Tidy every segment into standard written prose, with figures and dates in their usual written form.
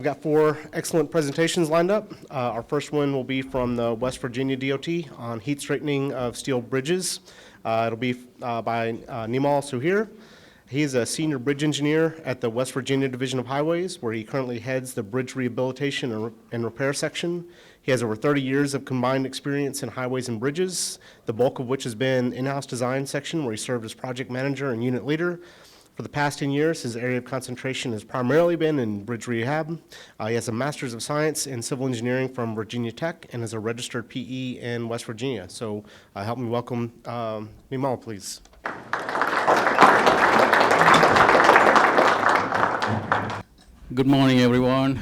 We've got four excellent presentations lined up. Our first one will be from the West Virginia DOT on heat straightening of steel bridges. It'll be by Nimal Suhir. He's a senior bridge engineer at the West Virginia Division of Highways, where he currently heads the bridge rehabilitation and repair section. He has over 30 years of combined experience in highways and bridges, the bulk of which has been in-house design section, where he served as project manager and unit leader. For the past 10 years, his area of concentration has primarily been in bridge rehab. He has a Master's of Science in Civil Engineering from Virginia Tech and is a registered PE in West Virginia. So help me welcome Nimal, please. Good morning, everyone.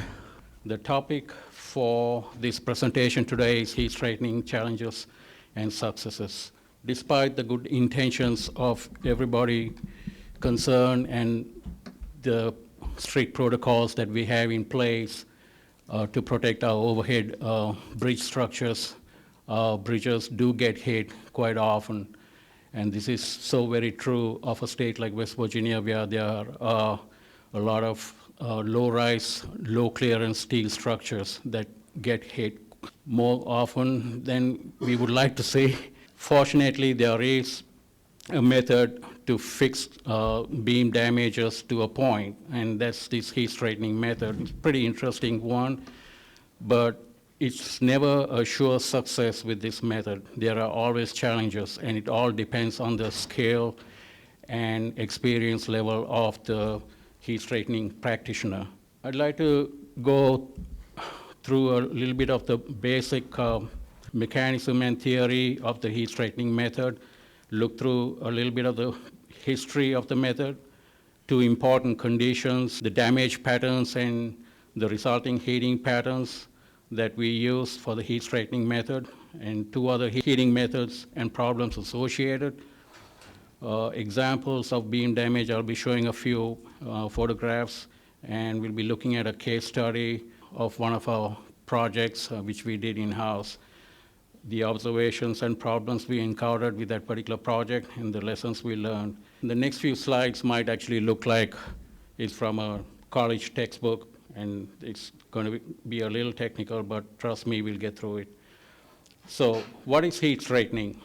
The topic for this presentation today is heat straightening challenges and successes. Despite the good intentions of everybody concerned and the strict protocols that we have in place to protect our overhead bridge structures, bridges do get hit quite often. And this is so very true of a state like West Virginia, where there are a lot of low-rise, low-clearance steel structures that get hit more often than we would like to say. Fortunately, there is a method to fix beam damages to a point, and that's this heat straightening method. It's a pretty interesting one, but it's never a sure success with this method. There are always challenges, and it all depends on the scale and experience level of the heat straightening practitioner. I'd like to go through a little bit of the basic mechanism and theory of the heat straightening method, look through a little bit of the history of the method, two important conditions, the damage patterns and the resulting heating patterns that we use for the heat straightening method, and two other heating methods and problems associated. Examples of beam damage, I'll be showing a few photographs, and we'll be looking at a case study of one of our projects which we did in-house, the observations and problems we encountered with that particular project and the lessons we learned. The next few slides might actually look like it's from a college textbook, and it's going to be a little technical, but trust me, we'll get through it. So what is heat straightening?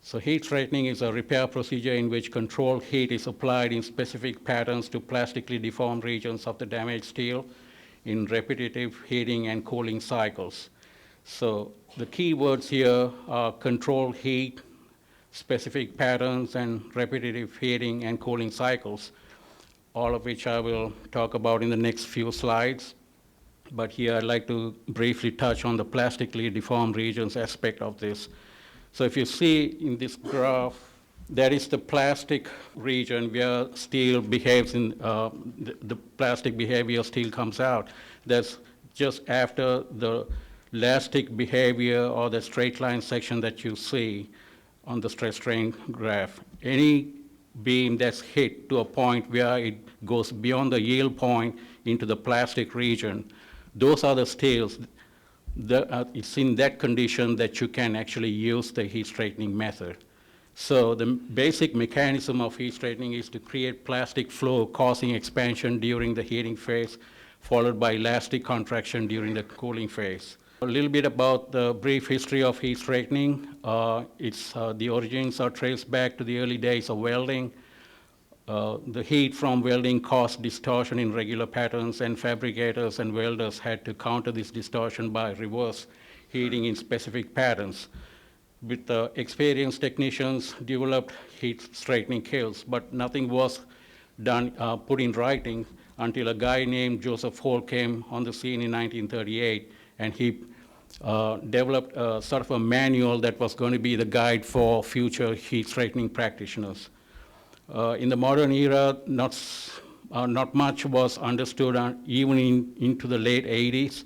So heat straightening is a repair procedure in which controlled heat is applied in specific patterns to plastically deformed regions of the damaged steel in repetitive heating and cooling cycles. So the key words here are controlled heat, specific patterns, and repetitive heating and cooling cycles, all of which I will talk about in the next few slides. But here I'd like to briefly touch on the plastically deformed regions aspect of this. So if you see in this graph, that is the plastic region where steel behaves in, the plastic behavior steel comes out. That's just after the elastic behavior or the straight line section that you see on the stress strain graph. Any beam that's hit to a point where it goes beyond the yield point into the plastic region, those are the steels. It's in that condition that you can actually use the heat straightening method. So the basic mechanism of heat straightening is to create plastic flow causing expansion during the heating phase, followed by elastic contraction during the cooling phase. A little bit about the brief history of heat straightening. The origins are traced back to the early days of welding. The heat from welding caused distortion in regular patterns, and fabricators and welders had to counter this distortion by reverse heating in specific patterns. With the experienced technicians developed heat straightening kilns, but nothing was done, put in writing until a guy named Joseph Hole came on the scene in 1938, and he developed a sort of a manual that was going to be the guide for future heat straightening practitioners. In the modern era, not much was understood even into the late 80s,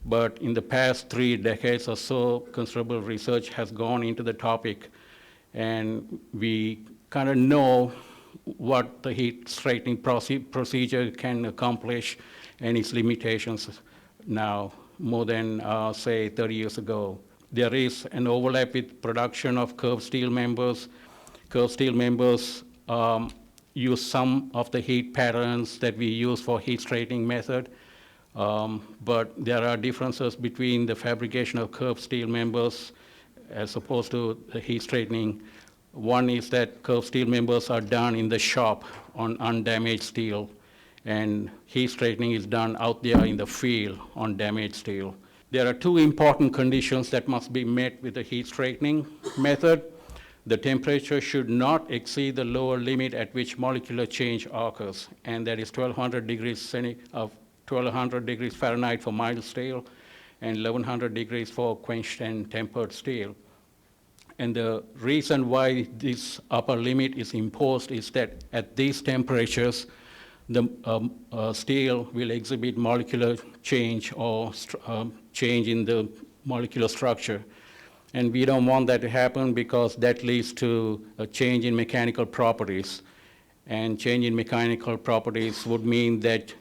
but in the past 3 decades or so, considerable research has gone into the topic, and we kind of know what the heat straightening procedure can accomplish and its limitations now, more than, say, 30 years ago. There is an overlap with production of curved steel members. Curved steel members use some of the heat patterns that we use for heat straightening method. But there are differences between the fabrication of curved steel members as opposed to the heat straightening. One is that curved steel members are done in the shop on undamaged steel, and heat straightening is done out there in the field on damaged steel. There are two important conditions that must be met with the heat straightening method. The temperature should not exceed the lower limit at which molecular change occurs, and that is 1200 degrees Fahrenheit for mild steel and 1100 degrees for quenched and tempered steel. And the reason why this upper limit is imposed is that at these temperatures, the steel will exhibit molecular change or change in the molecular structure. And we don't want that to happen because that leads to a change in mechanical properties. And change in mechanical properties would mean that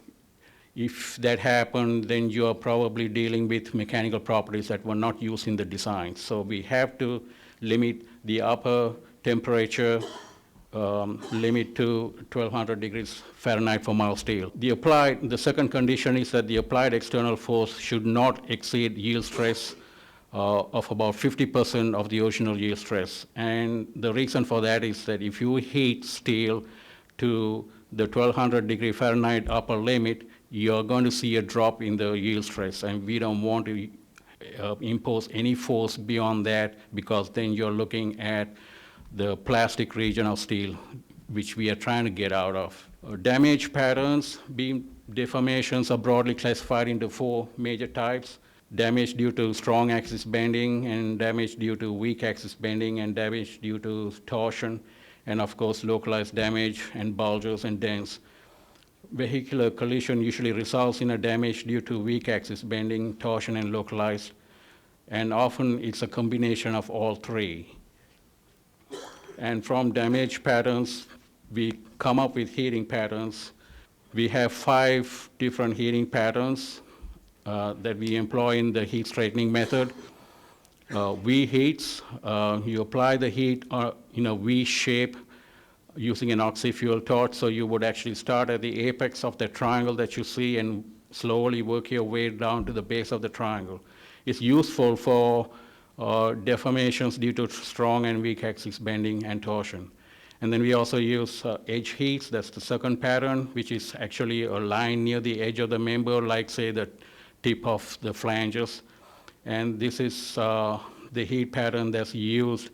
if that happened, then you are probably dealing with mechanical properties that were not used in the design. So we have to limit the upper temperature limit to 1200 degrees Fahrenheit for mild steel. The second condition is that the applied external force should not exceed yield stress of about 50% of the original yield stress. And the reason for that is that if you heat steel to the 1200 degree Fahrenheit upper limit, you're going to see a drop in the yield stress, and we don't want to impose any force beyond that, because then you're looking at the plastic region of steel, which we are trying to get out of. Damage patterns, beam deformations are broadly classified into four major types: damage due to strong axis bending, and damage due to weak axis bending, and damage due to torsion, and of course localized damage and bulges and dents. Vehicular collision usually results in a damage due to weak axis bending, torsion, and localized, and often it's a combination of all three. And from damage patterns, we come up with heating patterns. We have 5 different heating patterns that we employ in the heat straightening method. V heats, you apply the heat in a V shape using an oxy-fuel torch. So you would actually start at the apex of the triangle that you see and slowly work your way down to the base of the triangle. It's useful for deformations due to strong and weak axis bending and torsion. And then we also use edge heats. That's the second pattern, which is actually a line near the edge of the member, like say the tip of the flanges. And this is the heat pattern that's used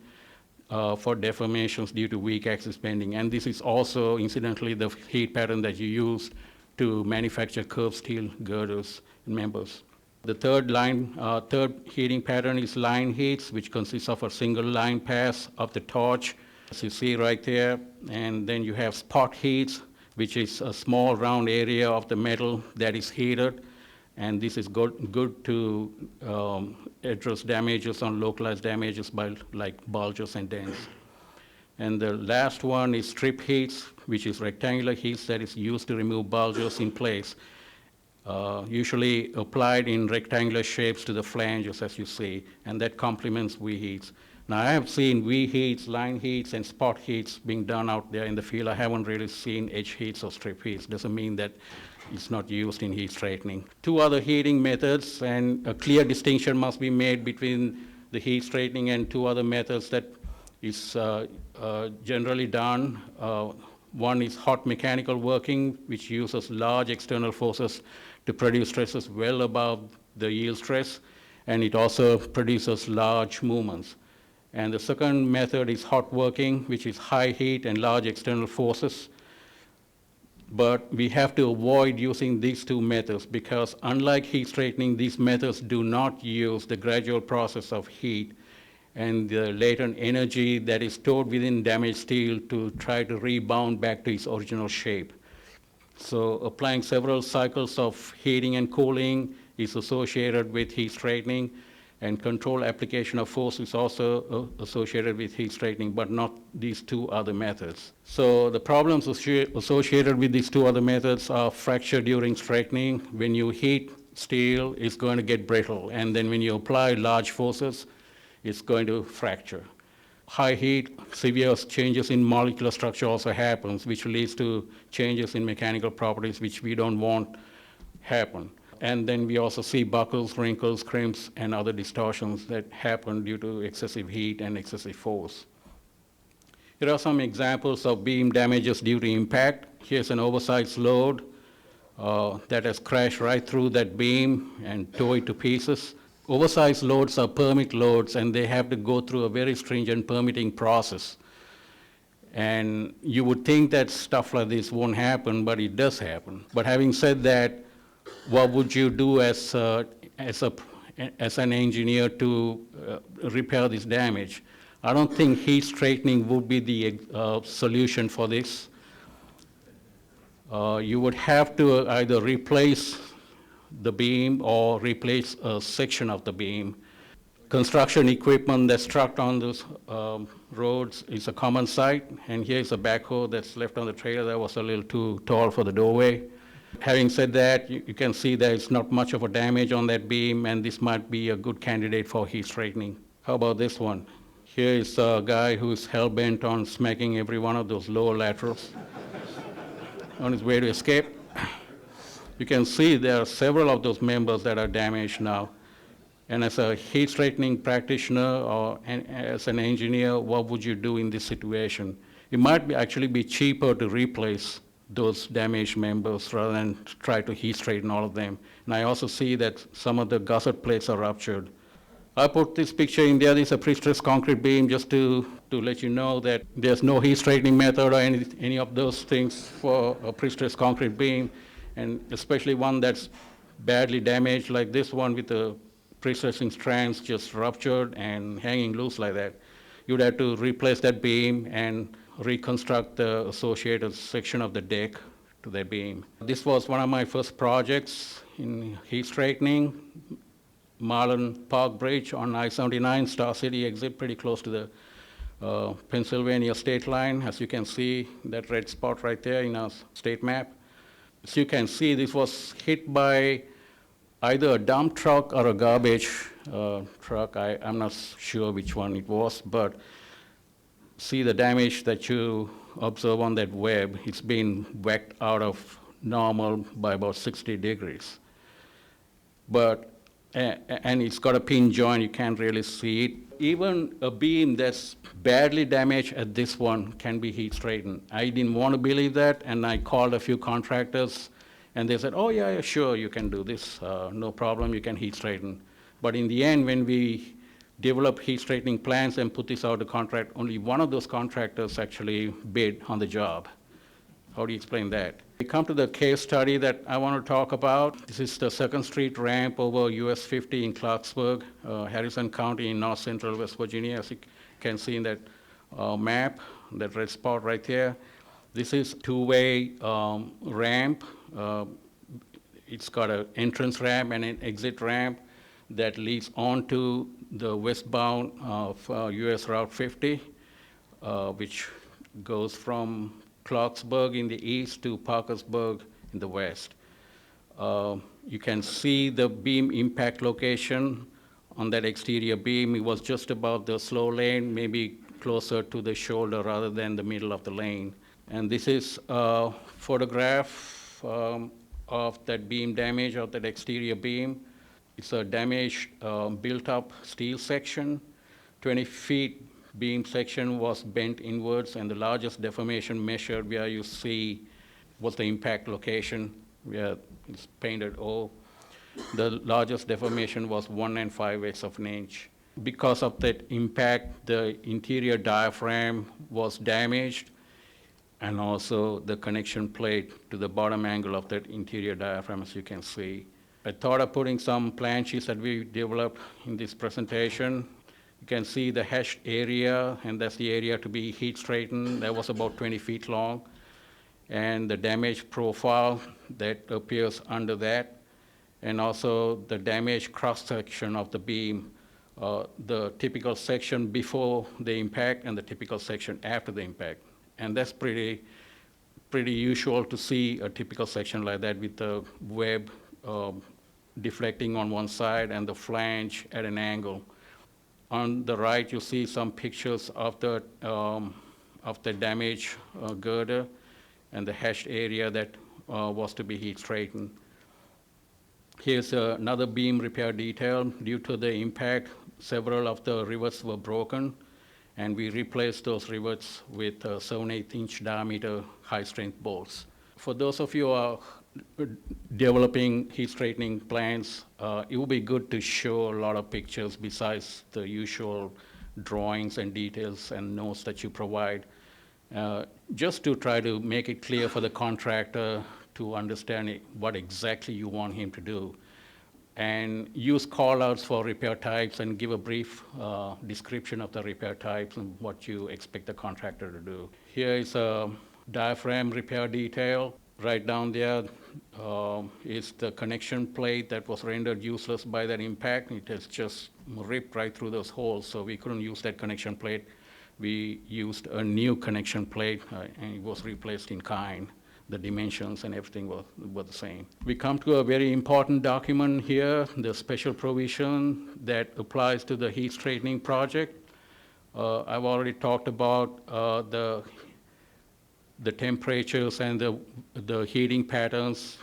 for deformations due to weak axis bending. And this is also, incidentally, the heat pattern that you use to manufacture curved steel girders and members. The third heating pattern is line heats, which consists of a single line pass of the torch, as you see right there. And then you have spot heats, which is a small round area of the metal that is heated. And this is good to address damages on localized damages by like bulges and dents. And the last one is strip heats, which is rectangular heats that is used to remove bulges in place, usually applied in rectangular shapes to the flanges, as you see, and that complements V heats. Now, I have seen V heats, line heats, and spot heats being done out there in the field. I haven't really seen edge heats or strip heats. Doesn't mean that it's not used in heat straightening. 2 other heating methods, and a clear distinction must be made between the heat straightening and 2 other methods that is generally done. One is hot mechanical working, which uses large external forces to produce stresses well above the yield stress, and it also produces large movements. And the second method is hot working, which is high heat and large external forces. But we have to avoid using these 2 methods because, unlike heat straightening, these methods do not use the gradual process of heat and the latent energy that is stored within damaged steel to try to rebound back to its original shape. So applying several cycles of heating and cooling is associated with heat straightening, and controlled application of force is also associated with heat straightening, but not these 2 other methods. So the problems associated with these 2 other methods are fracture during straightening. When you heat steel, it's going to get brittle, and then when you apply large forces, it's going to fracture. High heat, severe changes in molecular structure also happens, which leads to changes in mechanical properties which we don't want happen. And then we also see buckles, wrinkles, crimps, and other distortions that happen due to excessive heat and excessive force. Here are some examples of beam damages due to impact. Here's an oversized load that has crashed right through that beam and tore it to pieces. Oversized loads are permit loads, and they have to go through a very stringent permitting process. And you would think that stuff like this won't happen, but it does happen. But having said that, what would you do as an engineer to repair this damage? I don't think heat straightening would be the solution for this. You would have to either replace the beam or replace a section of the beam. Construction equipment that's trucked on those roads is a common sight, and here's a backhoe that's left on the trailer that was a little too tall for the doorway. Having said that, you can see there's not much of a damage on that beam, and this might be a good candidate for heat straightening. How about this one? Here is a guy who's hell-bent on smacking every one of those lower laterals on his way to escape. You can see there are several of those members that are damaged now. And as a heat straightening practitioner or as an engineer, what would you do in this situation? It might actually be cheaper to replace those damaged members rather than try to heat straighten all of them. And I also see that some of the gusset plates are ruptured. I put this picture in there. This is a prestressed concrete beam just to let you know that there's no heat straightening method or any of those things for a prestressed concrete beam, and especially one that's badly damaged like this one with the prestressing strands just ruptured and hanging loose like that. You'd have to replace that beam and reconstruct the associated section of the deck to that beam. This was one of my first projects in heat straightening. Marlin Park Bridge on I-79, Star City exit, pretty close to the Pennsylvania state line. As you can see, that red spot right there in our state map. As you can see, this was hit by either a dump truck or a garbage truck. I'm not sure which one it was, but see the damage that you observe on that web. It's been whacked out of normal by about 60 degrees. And it's got a pin joint, you can't really see it. Even a beam that's badly damaged at this one can be heat straightened. I didn't want to believe that, and I called a few contractors, and they said, oh yeah, sure, you can do this, no problem, you can heat straighten. But in the end, when we developed heat straightening plans and put this out to contract, only one of those contractors actually bid on the job. How do you explain that? We come to the case study that I want to talk about. This is the 2nd Street ramp over US 50 in Clarksburg, Harrison County in north central West Virginia, as you can see in that map, that red spot right there. This is two-way ramp. It's got an entrance ramp and an exit ramp that leads onto the westbound of US Route 50, which goes from Clarksburg in the east to Parkersburg in the west. You can see the beam impact location on that exterior beam. It was just above the slow lane, maybe closer to the shoulder rather than the middle of the lane. And this is a photograph of that beam damage of that exterior beam. It's a damaged built-up steel section. 20 feet beam section was bent inwards, and the largest deformation measured where you see was the impact location where it's painted O. The largest deformation was 1 5/8 of an inch. Because of that impact, the interior diaphragm was damaged, and also the connection plate to the bottom angle of that interior diaphragm, as you can see. I thought of putting some planches that we developed in this presentation. You can see the hashed area, and that's the area to be heat straightened. That was about 20 feet long. And the damage profile that appears under that, and also the damaged cross-section of the beam, the typical section before the impact and the typical section after the impact. And that's pretty usual to see a typical section like that with the web deflecting on one side and the flange at an angle. On the right, you see some pictures of the damaged girder and the hashed area that was to be heat straightened. Here's another beam repair detail. Due to the impact, several of the rivets were broken, and we replaced those rivets with 7/8-inch diameter high-strength bolts. For those of you who are developing heat straightening plans, it would be good to show a lot of pictures besides the usual drawings and details and notes that you provide, just to try to make it clear for the contractor to understand what exactly you want him to do. And use call-outs for repair types and give a brief description of the repair types and what you expect the contractor to do. Here is a diaphragm repair detail. Right down there is the connection plate that was rendered useless by that impact. It has just ripped right through those holes, so we couldn't use that connection plate. We used a new connection plate, and it was replaced in kind. The dimensions and everything were the same. We come to a very important document here, the special provision that applies to the heat straightening project. I've already talked about the temperatures and the heating patterns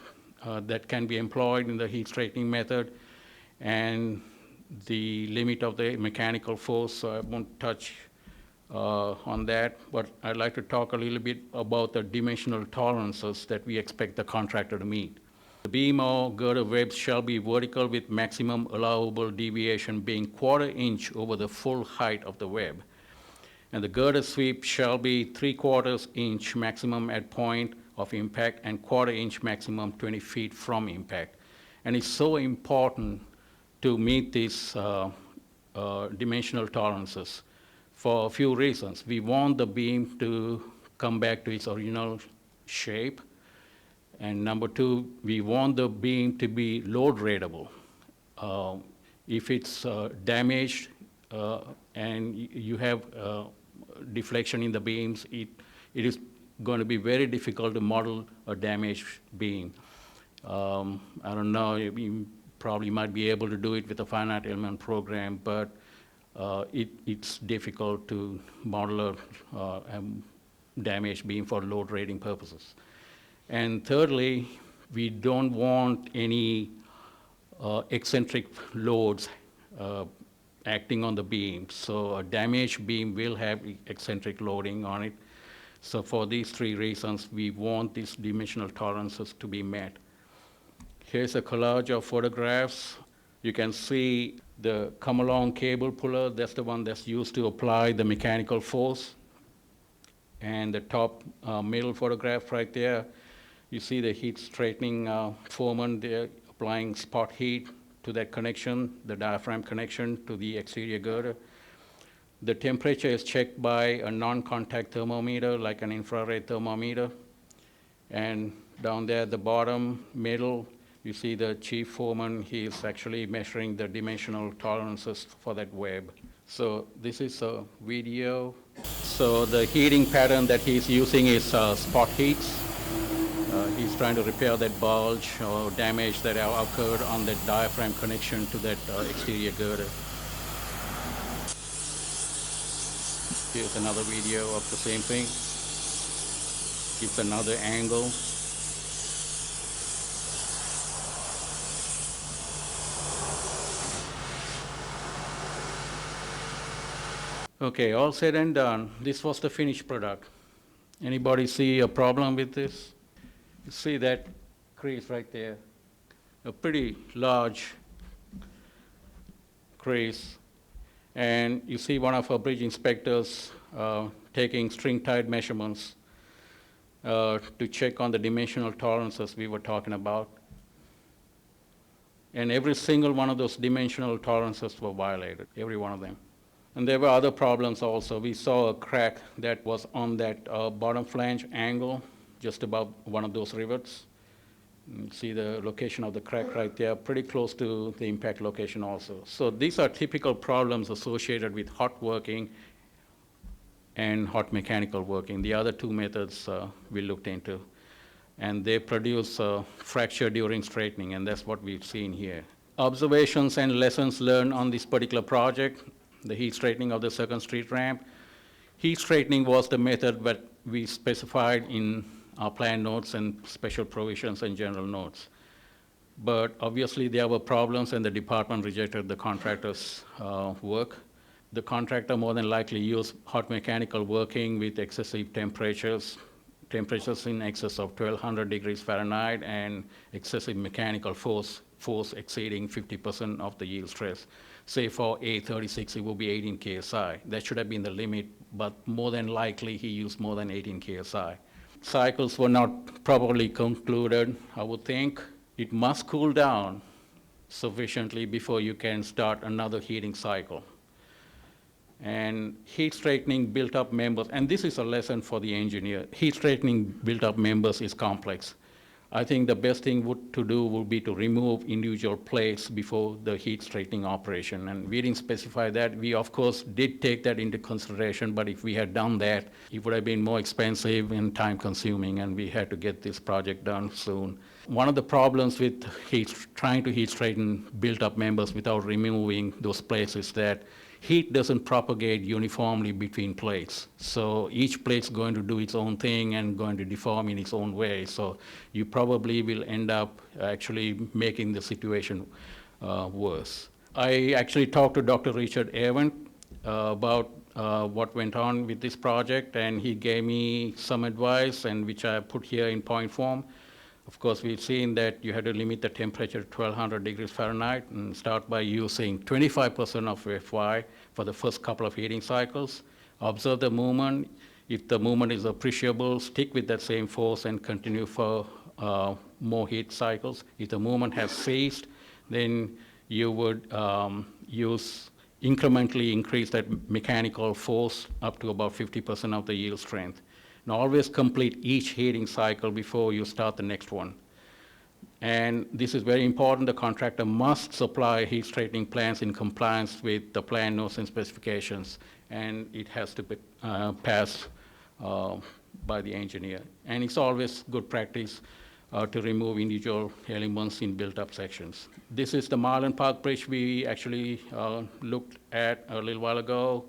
that can be employed in the heat straightening method, and the limit of the mechanical force, so I won't touch on that, but I'd like to talk a little bit about the dimensional tolerances that we expect the contractor to meet. The beam or girder webs shall be vertical with maximum allowable deviation being 1/4 inch over the full height of the web. And the girder sweep shall be 3/4 inch maximum at point of impact and 1/4 inch maximum 20 feet from impact. And it's so important to meet these dimensional tolerances for a few reasons. We want the beam to come back to its original shape. And number two, we want the beam to be load rateable. If it's damaged and you have deflection in the beams, it is going to be very difficult to model a damaged beam. I don't know, you probably might be able to do it with a finite element program, but it's difficult to model a damaged beam for load rating purposes. And thirdly, we don't want any eccentric loads acting on the beam. So a damaged beam will have eccentric loading on it. So for these three reasons, we want these dimensional tolerances to be met. Here's a collage of photographs. You can see the come-along cable puller. That's the one that's used to apply the mechanical force. And the top middle photograph right there, you see the heat straightening foreman there applying spot heat to that connection, the diaphragm connection to the exterior girder. The temperature is checked by a non-contact thermometer, like an infrared thermometer. And down there at the bottom, middle, you see the chief foreman. He is actually measuring the dimensional tolerances for that web. So this is a video. So the heating pattern that he's using is spot heats. He's trying to repair that bulge or damage that occurred on that diaphragm connection to that exterior girder. Here's another video of the same thing. Gives another angle. Okay, all said and done, this was the finished product. Anybody see a problem with this? You see that crease right there, a pretty large crease. And you see one of our bridge inspectors taking string tied measurements to check on the dimensional tolerances we were talking about. And every single one of those dimensional tolerances were violated, every one of them. And there were other problems also. We saw a crack that was on that bottom flange angle, just above one of those rivets. You see the location of the crack right there, pretty close to the impact location also. So these are typical problems associated with hot working and hot mechanical working. The other two methods we looked into. And they produce fracture during straightening, and that's what we've seen here. Observations and lessons learned on this particular project, the heat straightening of the Second Street ramp. Heat straightening was the method that we specified in our plan notes and special provisions and general notes. But obviously there were problems and the department rejected the contractor's work. The contractor more than likely used hot mechanical working with excessive temperatures in excess of 1200 degrees Fahrenheit and excessive mechanical force exceeding 50% of the yield stress. Say for A36, it will be 18 KSI. That should have been the limit, but more than likely he used more than 18 KSI. Cycles were not properly concluded, I would think. It must cool down sufficiently before you can start another heating cycle. And heat straightening built-up members, and this is a lesson for the engineer, heat straightening built-up members is complex. I think the best thing to do would be to remove individual plates before the heat straightening operation. And we didn't specify that. We, of course, did take that into consideration, but if we had done that, it would have been more expensive and time-consuming, and we had to get this project done soon. One of the problems with trying to heat straighten built-up members without removing those plates is that heat doesn't propagate uniformly between plates. So each plate's going to do its own thing and going to deform in its own way. So you probably will end up actually making the situation worse. I actually talked to Dr. Richard Erwin about what went on with this project, and he gave me some advice, and which I put here in point form. Of course, we've seen that you had to limit the temperature to 1200 degrees Fahrenheit and start by using 25% of FY for the first couple of heating cycles. Observe the movement. If the movement is appreciable, stick with that same force and continue for more heat cycles. If the movement has ceased, then you would incrementally increase that mechanical force up to about 50% of the yield strength. And always complete each heating cycle before you start the next one. And this is very important. The contractor must supply heat straightening plans in compliance with the plan notes and specifications, and it has to be passed by the engineer. And it's always good practice to remove individual elements in built-up sections. This is the Marlin Park Bridge we actually looked at a little while ago.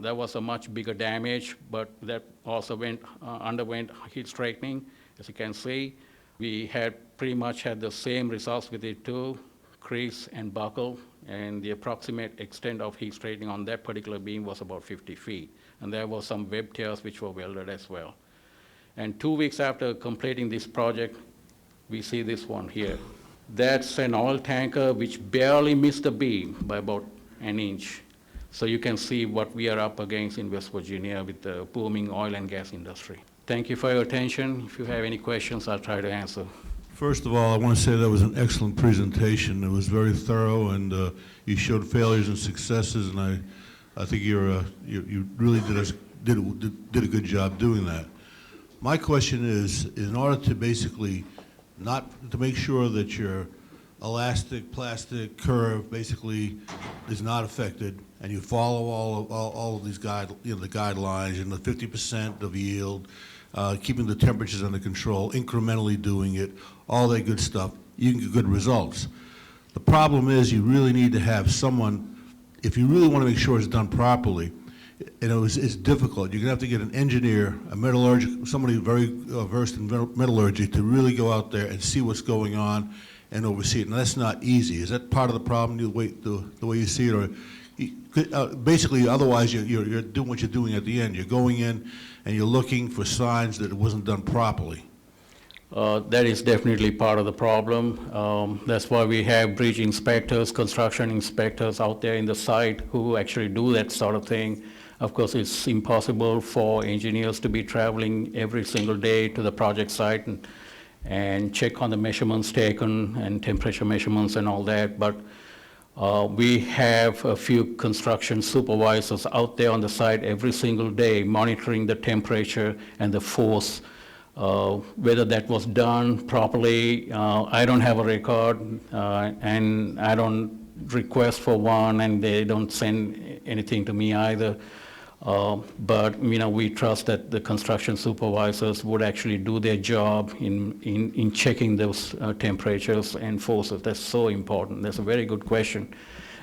There was a much bigger damage, but that also underwent heat straightening. As you can see, we had pretty much had the same results with it too, crease and buckle, and the approximate extent of heat straightening on that particular beam was about 50 feet. And there were some web tears which were welded as well. And 2 weeks after completing this project, we see this one here. That's an oil tanker which barely missed the beam by about an inch. So you can see what we are up against in West Virginia with the booming oil and gas industry. Thank you for your attention. If you have any questions, I'll try to answer. First of all, I want to say that was an excellent presentation. It was very thorough, and you showed failures and successes, and I think you really did a good job doing that. My question is, in order to basically not to make sure that your elastic plastic curve basically is not affected, and you follow all of these the guidelines, and the 50% of yield, keeping the temperatures under control, incrementally doing it, all that good stuff, you can get good results. The problem is you really need to have someone, if you really want to make sure it's done properly, and it's difficult. You're going to have to get an engineer, a metallurgist, somebody very versed in metallurgy to really go out there and see what's going on and oversee it. And that's not easy. Is that part of the problem, the way you see it? Or basically, otherwise, you're doing what you're doing at the end. You're going in and you're looking for signs that it wasn't done properly. That is definitely part of the problem. That's why we have bridge inspectors, construction inspectors out there in the site who actually do that sort of thing. Of course, it's impossible for engineers to be traveling every single day to the project site and check on the measurements taken and temperature measurements and all that. But we have a few construction supervisors out there on the site every single day monitoring the temperature and the force. Whether that was done properly, I don't have a record, and I don't request for one, and they don't send anything to me either. But we trust that the construction supervisors would actually do their job in checking those temperatures and forces. That's so important. That's a very good question.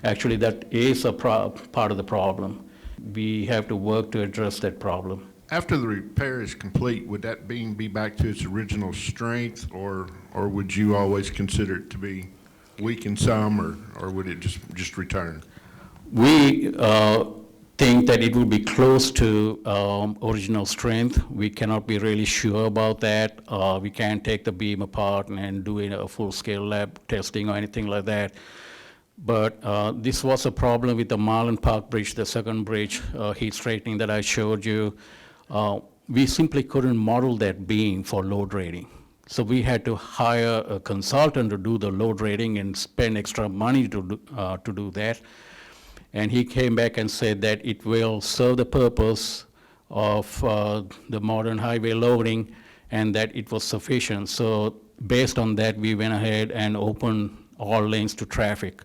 Actually, that is a part of the problem. We have to work to address that problem. After the repair is complete, would that beam be back to its original strength, or would you always consider it to be weak in some, or would it just return? We think that it will be close to original strength. We cannot be really sure about that. We can't take the beam apart and do a full-scale lab testing or anything like that. But this was a problem with the Marlin Park Bridge, the second bridge heat straightening that I showed you. We simply couldn't model that beam for load rating. So we had to hire a consultant to do the load rating and spend extra money to do that. And he came back and said that it will serve the purpose of the modern highway loading and that it was sufficient. So based on that, we went ahead and opened all lanes to traffic.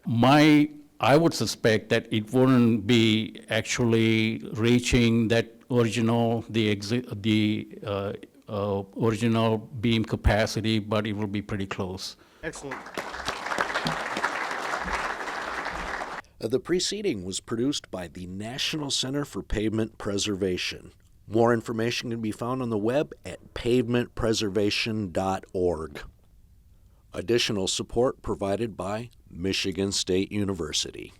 I would suspect that it wouldn't be actually reaching that original, original beam capacity, but it will be pretty close. Excellent. The preceding was produced by the National Center for Pavement Preservation. More information can be found on the web at pavementpreservation.org. Additional support provided by Michigan State University.